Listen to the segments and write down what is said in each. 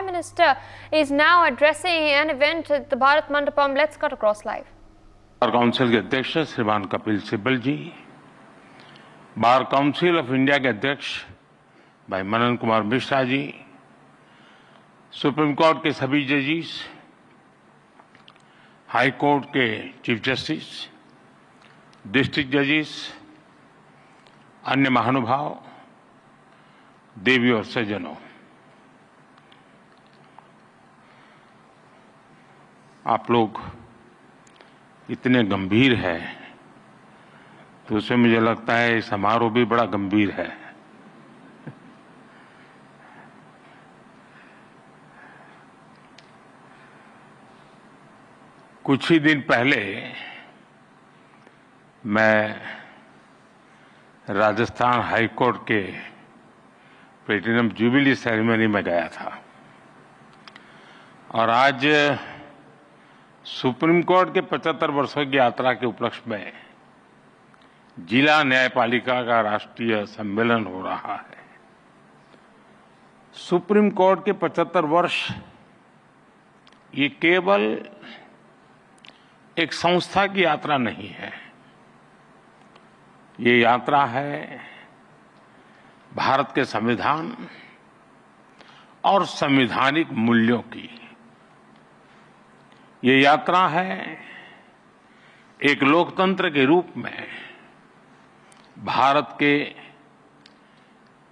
Minister is now addressing an event at the Bharat Mandapam. Let's cut across live. Bar council के अध्यक्ष श्रीमान कपिल सिब्बल जी, bar council of India के अध्यक्ष भाई Manan Kumar Mishra ji, supreme court के सभी जजेस, हाई कोर्ट के चीफ जस्टिस, डिस्ट्रिक्ट जजेस, अन्य महानुभाव, देवी और सज्जनों, आप लोग इतने गंभीर है तो उसमें मुझे लगता है ये समारोह भी बड़ा गंभीर है। कुछ ही दिन पहले मैं राजस्थान हाई कोर्ट के प्लेटिनम जुबिली सेरेमनी में गया था और आज सुप्रीम कोर्ट के 75 वर्षों की यात्रा के उपलक्ष्य में जिला न्यायपालिका का राष्ट्रीय सम्मेलन हो रहा है। सुप्रीम कोर्ट के 75 वर्ष ये केवल एक संस्था की यात्रा नहीं है, ये यात्रा है भारत के संविधान और संवैधानिक मूल्यों की। ये यात्रा है एक लोकतंत्र के रूप में भारत के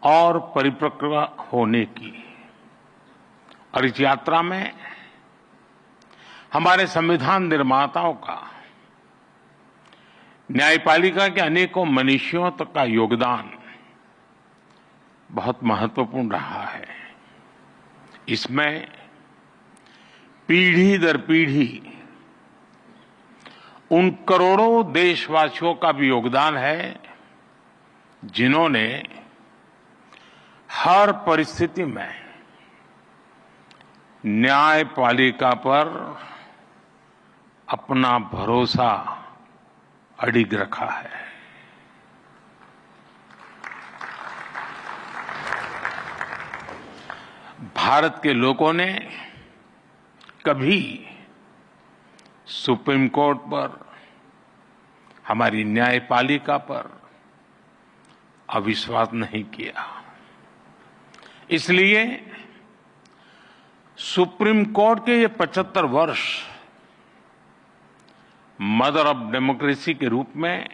और परिपक्व होने की, और इस यात्रा में हमारे संविधान निर्माताओं का, न्यायपालिका के अनेकों मनीषियों तक का योगदान बहुत महत्वपूर्ण रहा है। इसमें पीढ़ी दर पीढ़ी उन करोड़ों देशवासियों का भी योगदान है जिन्होंने हर परिस्थिति में न्यायपालिका पर अपना भरोसा अडिग रखा है। भारत के लोगों ने कभी सुप्रीम कोर्ट पर, हमारी न्यायपालिका पर अविश्वास नहीं किया। इसलिए सुप्रीम कोर्ट के ये 75 वर्ष मदर ऑफ डेमोक्रेसी के रूप में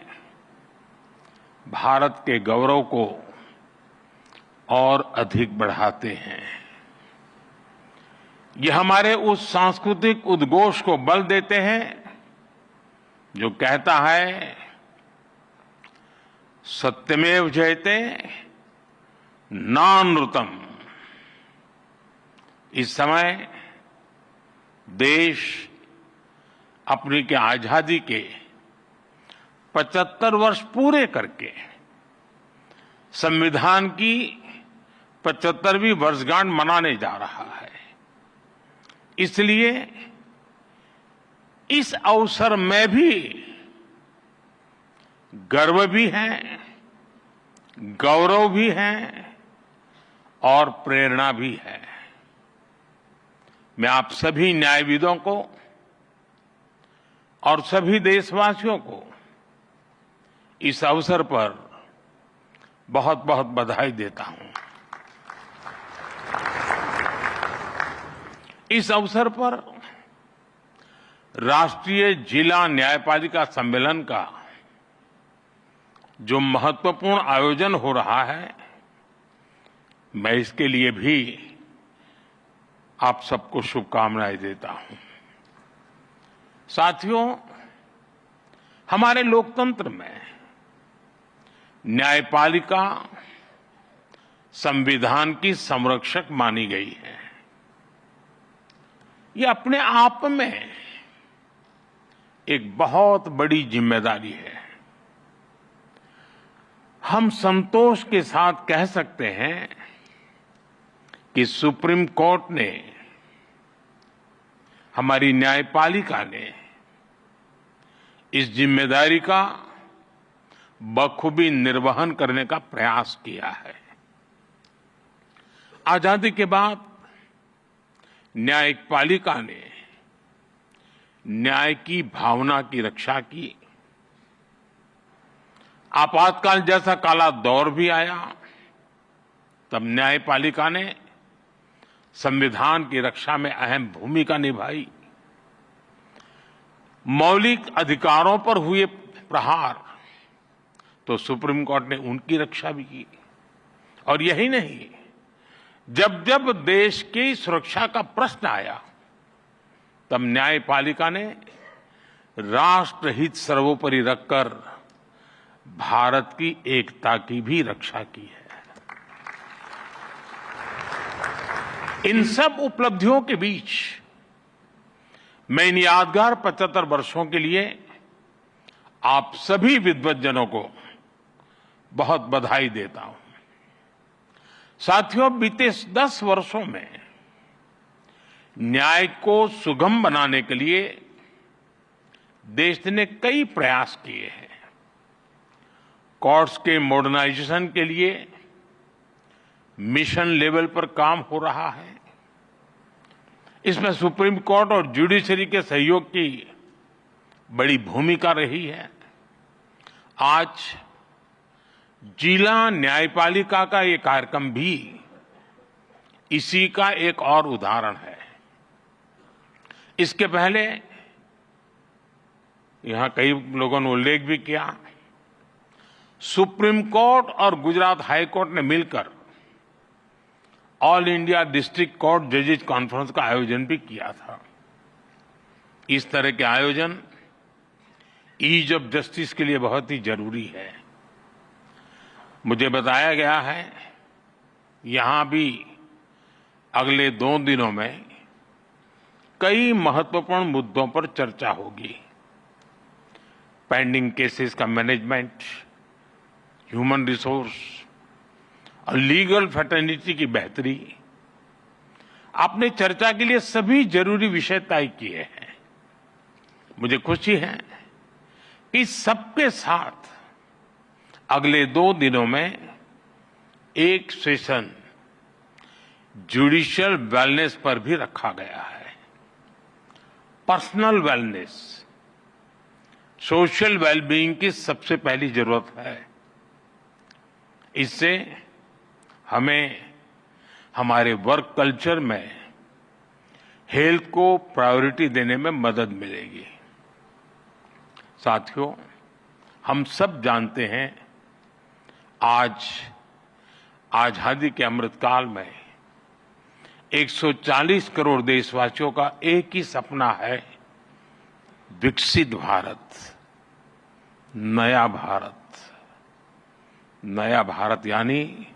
भारत के गौरव को और अधिक बढ़ाते हैं। ये हमारे उस सांस्कृतिक उद्घोष को बल देते हैं जो कहता है सत्यमेव जयते नानृतम। इस समय देश अपनी के आजादी के 75 वर्ष पूरे करके संविधान की 75वीं वर्षगांठ मनाने जा रहा है। इसलिए इस अवसर में भी गर्व भी है, गौरव भी है और प्रेरणा भी है। मैं आप सभी न्यायविदों को और सभी देशवासियों को इस अवसर पर बहुत बहुत बधाई देता हूं। इस अवसर पर राष्ट्रीय जिला न्यायपालिका सम्मेलन का जो महत्वपूर्ण आयोजन हो रहा है, मैं इसके लिए भी आप सबको शुभकामनाएं देता हूं। साथियों, हमारे लोकतंत्र में न्यायपालिका संविधान की संरक्षक मानी गई है। ये अपने आप में एक बहुत बड़ी जिम्मेदारी है। हम संतोष के साथ कह सकते हैं कि सुप्रीम कोर्ट ने, हमारी न्यायपालिका ने इस जिम्मेदारी का बखूबी निर्वहन करने का प्रयास किया है। आजादी के बाद न्यायपालिका ने न्याय की भावना की रक्षा की। आपातकाल जैसा काला दौर भी आया, तब न्यायपालिका ने संविधान की रक्षा में अहम भूमिका निभाई। मौलिक अधिकारों पर हुए प्रहार तो सुप्रीम कोर्ट ने उनकी रक्षा भी की। और यही नहीं, जब जब देश की सुरक्षा का प्रश्न आया, तब न्यायपालिका ने राष्ट्रहित सर्वोपरि रखकर भारत की एकता की भी रक्षा की है। इन सब उपलब्धियों के बीच मैं इन यादगार 75 वर्षों के लिए आप सभी विद्वज्जनों को बहुत बधाई देता हूं। साथियों, बीते 10 वर्षों में न्याय को सुगम बनाने के लिए देश ने कई प्रयास किए हैं। कोर्ट्स के मॉडर्नाइजेशन के लिए मिशन लेवल पर काम हो रहा है। इसमें सुप्रीम कोर्ट और जुडिशरी के सहयोग की बड़ी भूमिका रही है। आज जिला न्यायपालिका का ये कार्यक्रम भी इसी का एक और उदाहरण है। इसके पहले यहां कई लोगों ने उल्लेख भी किया, सुप्रीम कोर्ट और गुजरात हाई कोर्ट ने मिलकर ऑल इंडिया डिस्ट्रिक्ट कोर्ट जजेज कॉन्फ्रेंस का आयोजन भी किया था। इस तरह के आयोजन ईज ऑफ जस्टिस के लिए बहुत ही जरूरी है। मुझे बताया गया है यहां भी अगले 2 दिनों में कई महत्वपूर्ण मुद्दों पर चर्चा होगी। पेंडिंग केसेस का मैनेजमेंट, ह्यूमन रिसोर्स और लीगल फैटर्निटी की बेहतरी। आपने चर्चा के लिए सभी जरूरी विषय तय किए हैं। मुझे खुशी है कि सबके साथ अगले 2 दिनों में एक सेशन जुडिशियल वेलनेस पर भी रखा गया है। पर्सनल वेलनेस, सोशल वेलबीइंग की सबसे पहली जरूरत है। इससे हमें हमारे वर्क कल्चर में हेल्थ को प्रायोरिटी देने में मदद मिलेगी। साथियों, हम सब जानते हैं आज आजादी के अमृतकाल में 140 करोड़ देशवासियों का एक ही सपना है, विकसित भारत, नया भारत। नया भारत यानी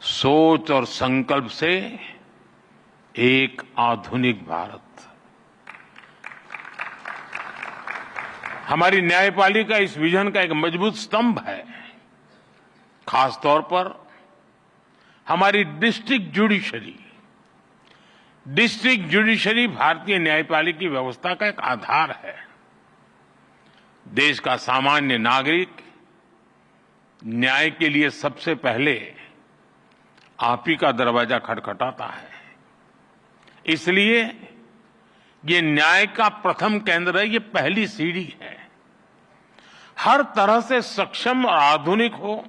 सोच और संकल्प से एक आधुनिक भारत। हमारी न्यायपालिका इस विजन का एक मजबूत स्तंभ है। खास तौर पर हमारी डिस्ट्रिक्ट जुडिशरी भारतीय न्यायपालिका की व्यवस्था का एक आधार है। देश का सामान्य नागरिक न्याय के लिए सबसे पहले आप ही का दरवाजा खटखटाता है। इसलिए ये न्याय का प्रथम केंद्र है, ये पहली सीढ़ी है। हर तरह से सक्षम और आधुनिक हो,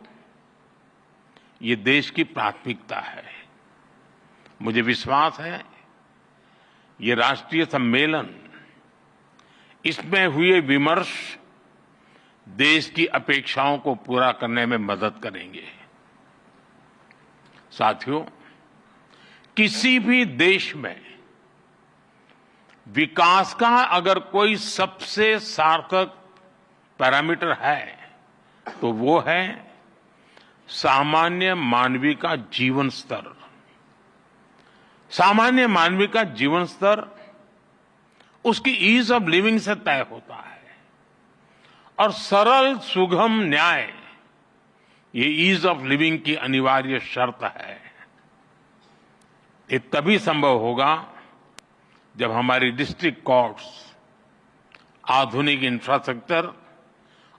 ये देश की प्राथमिकता है। मुझे विश्वास है ये राष्ट्रीय सम्मेलन, इसमें हुए विमर्श देश की अपेक्षाओं को पूरा करने में मदद करेंगे। साथियों, किसी भी देश में विकास का अगर कोई सबसे सार्थक पैरामीटर है तो वो है सामान्य मानवीय का जीवन स्तर। सामान्य मानवीय का जीवन स्तर उसकी ईज ऑफ लिविंग से तय होता है। और सरल सुगम न्याय ये ईज ऑफ लिविंग की अनिवार्य शर्त है। ये तभी संभव होगा जब हमारी डिस्ट्रिक्ट कोर्ट्स आधुनिक इंफ्रास्ट्रक्चर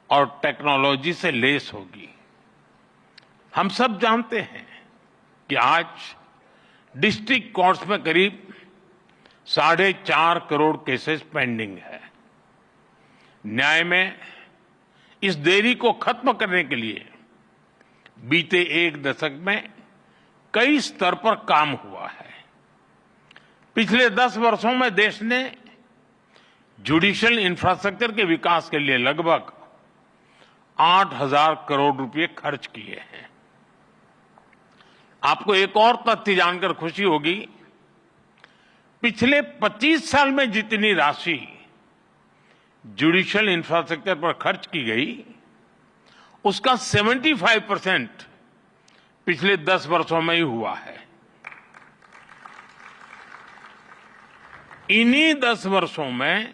और टेक्नोलॉजी से लैस होगी। हम सब जानते हैं कि आज डिस्ट्रिक्ट कोर्ट्स में करीब 4.5 करोड़ केसेस पेंडिंग है। न्याय में इस देरी को खत्म करने के लिए बीते एक दशक में कई स्तर पर काम हुआ है। पिछले 10 वर्षों में देश ने जुडिशियल इंफ्रास्ट्रक्चर के विकास के लिए लगभग 8,000 करोड़ रुपए खर्च किए हैं। आपको एक और तथ्य जानकर खुशी होगी, पिछले 25 साल में जितनी राशि जुडिशियल इंफ्रास्ट्रक्चर पर खर्च की गई, उसका 75% पिछले 10 वर्षों में ही हुआ है। इन्हीं 10 वर्षों में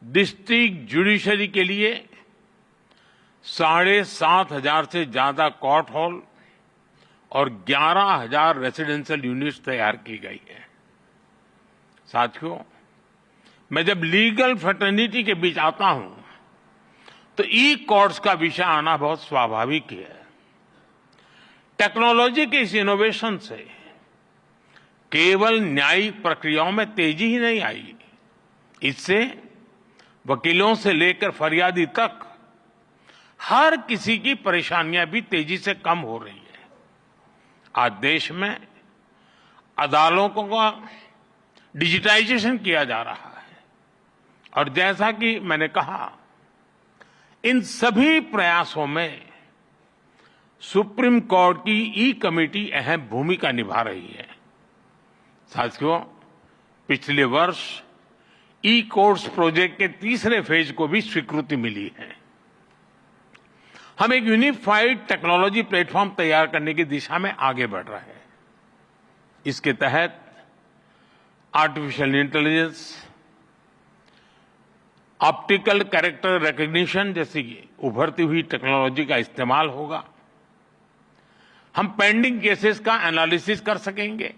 डिस्ट्रिक्ट जुडिशरी के लिए 7,500 से ज्यादा कोर्ट हॉल और 11,000 रेसिडेंशियल यूनिट्स तैयार की गई है। साथियों, मैं जब लीगल फ्रेटर्निटी के बीच आता हूं तो ई कोर्ट्स का विषय आना बहुत स्वाभाविक है। टेक्नोलॉजी के इस इनोवेशन से केवल न्यायिक प्रक्रियाओं में तेजी ही नहीं आई, इससे वकीलों से लेकर फरियादी तक हर किसी की परेशानियां भी तेजी से कम हो रही है। आज देश में अदालतों का डिजिटाइजेशन किया जा रहा है और जैसा कि मैंने कहा, इन सभी प्रयासों में सुप्रीम कोर्ट की ई कमेटी अहम भूमिका निभा रही है। साथियों, पिछले वर्ष ई कोर्ट्स प्रोजेक्ट के तीसरे फेज को भी स्वीकृति मिली है। हम एक यूनिफाइड टेक्नोलॉजी प्लेटफॉर्म तैयार करने की दिशा में आगे बढ़ रहे हैं। इसके तहत artificial intelligence, optical character recognition जैसी उभरती हुई टेक्नोलॉजी का इस्तेमाल होगा। हम पेंडिंग केसेस का एनालिसिस कर सकेंगे,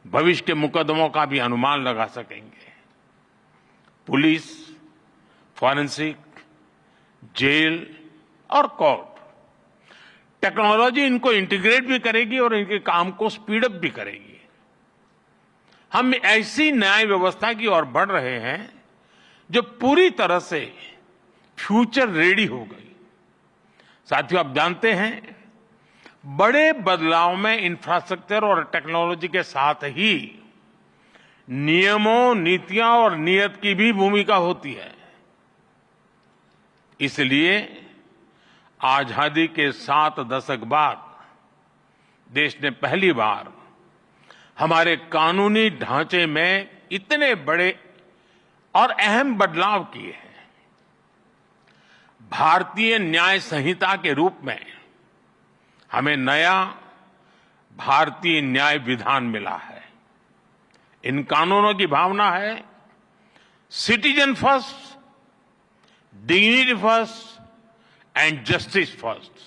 भविष्य के मुकदमों का भी अनुमान लगा सकेंगे। पुलिस, फॉरेंसिक, जेल और कोर्ट टेक्नोलॉजी इनको इंटीग्रेट भी करेगी और इनके काम को स्पीड अप भी करेगी। हम ऐसी न्याय व्यवस्था की ओर बढ़ रहे हैं जो पूरी तरह से फ्यूचर रेडी हो गई। साथियों, आप जानते हैं, बड़े बदलाव में इंफ्रास्ट्रक्चर और टेक्नोलॉजी के साथ ही नियमों, नीतियां और नीयत की भी भूमिका होती है। इसलिए आजादी के 7 दशक बाद देश ने पहली बार हमारे कानूनी ढांचे में इतने बड़े और अहम बदलाव किए हैं। भारतीय न्याय संहिता के रूप में हमें नया भारतीय न्याय विधान मिला है। इन कानूनों की भावना है citizen first, dignity first and justice first.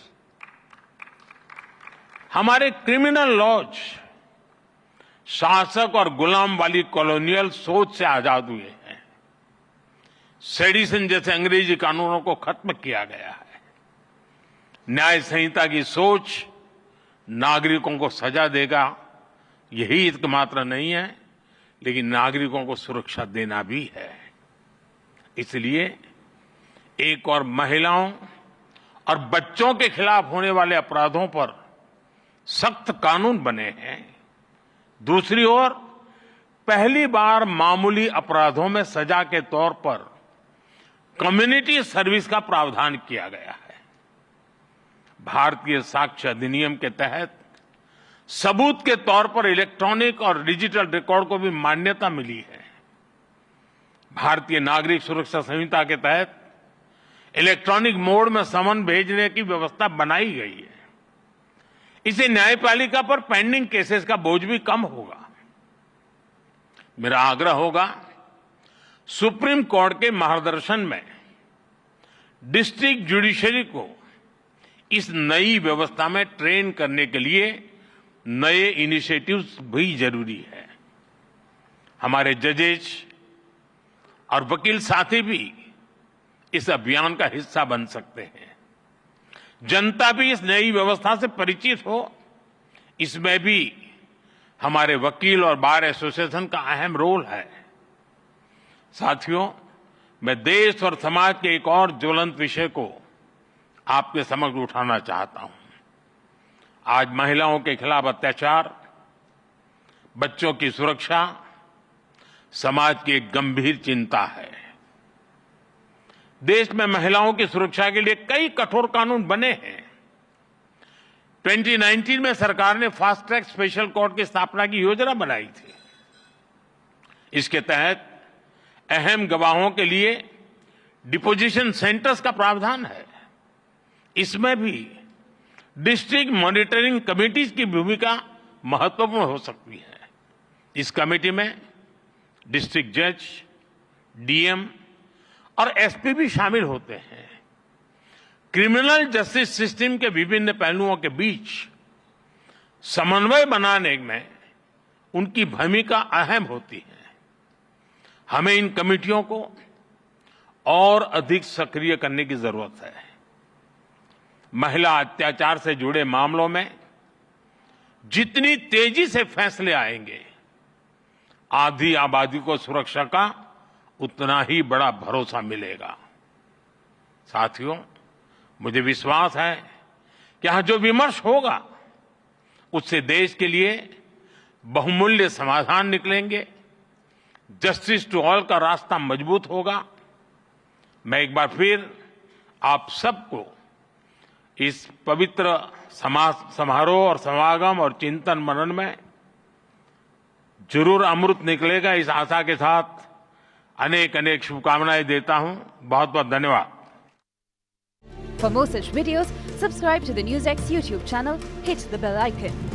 हमारे क्रिमिनल लॉज शासक और गुलाम वाली कॉलोनियल सोच से आजाद हुए हैं। सेडिशन जैसे अंग्रेजी कानूनों को खत्म किया गया है। न्याय संहिता की सोच नागरिकों को सजा देगा, यही एकमात्र नहीं है, लेकिन नागरिकों को सुरक्षा देना भी है। इसलिए एक और महिलाओं और बच्चों के खिलाफ होने वाले अपराधों पर सख्त कानून बने हैं। दूसरी ओर पहली बार मामूली अपराधों में सजा के तौर पर कम्युनिटी सर्विस का प्रावधान किया गया है। भारतीय साक्ष्य अधिनियम के तहत सबूत के तौर पर इलेक्ट्रॉनिक और डिजिटल रिकॉर्ड को भी मान्यता मिली है। भारतीय नागरिक सुरक्षा संहिता के तहत इलेक्ट्रॉनिक मोड में समन भेजने की व्यवस्था बनाई गई है। इससे न्यायपालिका पर पेंडिंग केसेस का बोझ भी कम होगा। मेरा आग्रह होगा, सुप्रीम कोर्ट के मार्गदर्शन में डिस्ट्रिक्ट जुडिशरी को इस नई व्यवस्था में ट्रेन करने के लिए नए इनिशिएटिव्स भी जरूरी है। हमारे जजेस और वकील साथी भी इस अभियान का हिस्सा बन सकते हैं। जनता भी इस नई व्यवस्था से परिचित हो, इसमें भी हमारे वकील और बार एसोसिएशन का अहम रोल है। साथियों, मैं देश और समाज के एक और ज्वलंत विषय को आपके समक्ष उठाना चाहता हूं। आज महिलाओं के खिलाफ अत्याचार, बच्चों की सुरक्षा समाज की एक गंभीर चिंता है। देश में महिलाओं की सुरक्षा के लिए कई कठोर कानून बने हैं। 2019 में सरकार ने फास्ट ट्रैक स्पेशल कोर्ट की स्थापना की योजना बनाई थी। इसके तहत अहम गवाहों के लिए डिपोजिशन सेंटर्स का प्रावधान है। इसमें भी डिस्ट्रिक्ट मॉनिटरिंग कमिटीज की भूमिका महत्वपूर्ण हो सकती है। इस कमेटी में डिस्ट्रिक्ट जज, डीएम और एसपी भी शामिल होते हैं। क्रिमिनल जस्टिस सिस्टम के विभिन्न पहलुओं के बीच समन्वय बनाने में उनकी भूमिका अहम होती है। हमें इन कमेटियों को और अधिक सक्रिय करने की जरूरत है। महिला अत्याचार से जुड़े मामलों में जितनी तेजी से फैसले आएंगे, आधी आबादी को सुरक्षा का उतना ही बड़ा भरोसा मिलेगा। साथियों, मुझे विश्वास है कि यहां जो विमर्श होगा उससे देश के लिए बहुमूल्य समाधान निकलेंगे। जस्टिस टू ऑल का रास्ता मजबूत होगा। मैं एक बार फिर आप सबको इस पवित्र समारोह और समागम और चिंतन मनन में जरूर अमृत निकलेगा, इस आशा के साथ अनेक अनेक शुभकामनाएं देता हूं। बहुत बहुत धन्यवाद। For more such videos, subscribe to the NewsX YouTube channel, hit the bell icon.